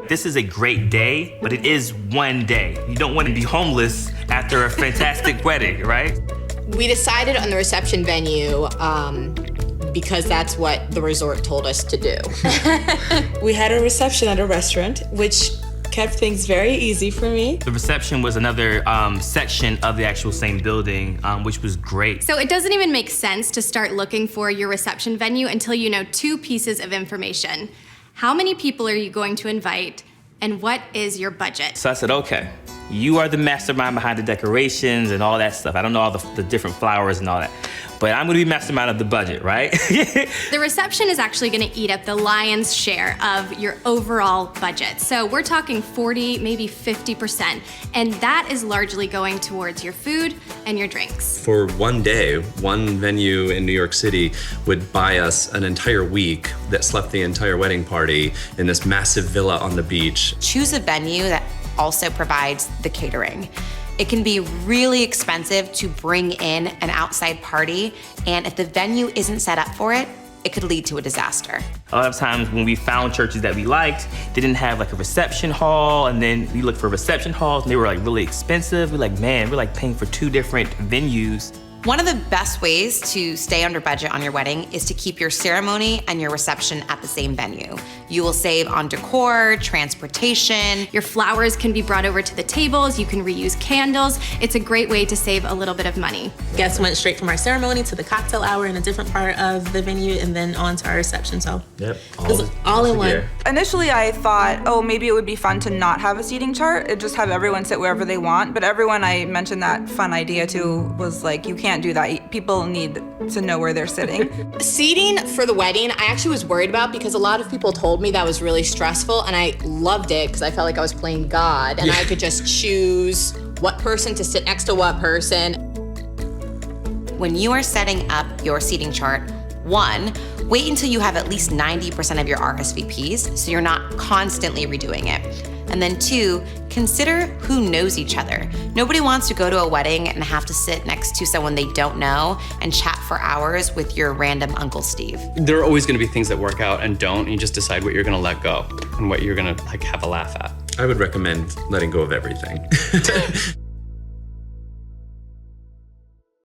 This is a great day, but it is one day. You don't want to be homeless after a fantastic wedding, right? We decided on the reception venue because that's what the resort told us to do. We had a reception at a restaurant, which kept things very easy for me. The reception was another section of the actual same building, which was great. So it doesn't even make sense to start looking for your reception venue until you know two pieces of information. How many people are you going to invite, and what is your budget? So I said, okay, you are the mastermind behind the decorations and all that stuff. I don't know all the different flowers and all that, but I'm gonna be mastermind of the budget, right? The reception is actually gonna eat up the lion's share of your overall budget. So we're talking 40, maybe 50%, and that is largely going towards your food and your drinks. For one day, one venue in New York City would buy us an entire week that slept the entire wedding party in this massive villa on the beach. Choose a venue that also provides the catering. It can be really expensive to bring in an outside party, and if the venue isn't set up for it, it could lead to a disaster. A lot of times when we found churches that we liked, they didn't have like a reception hall, and then we looked for reception halls and they were like really expensive. We're like, man, we're like paying for two different venues. One of the best ways to stay under budget on your wedding is to keep your ceremony and your reception at the same venue. You will save on decor, transportation. Your flowers can be brought over to the tables, you can reuse candles. It's a great way to save a little bit of money. Guests went straight from our ceremony to the cocktail hour in a different part of the venue and then on to our reception, so. Yep, all in one. Initially, I thought, oh, maybe it would be fun to not have a seating chart, just have everyone sit wherever they want. But everyone I mentioned that fun idea to was like, you can't do that. People need to know where they're sitting. Seating for the wedding, I actually was worried about because a lot of people told me that was really stressful, and I loved it because I felt like I was playing God, and I could just choose what person to sit next to what person. When you are setting up your seating chart, one, wait until you have at least 90% of your RSVPs so you're not constantly redoing it. And then two, consider who knows each other. Nobody wants to go to a wedding and have to sit next to someone they don't know and chat for hours with your random Uncle Steve. There are always gonna be things that work out and don't, and you just decide what you're gonna let go and what you're gonna like have a laugh at. I would recommend letting go of everything.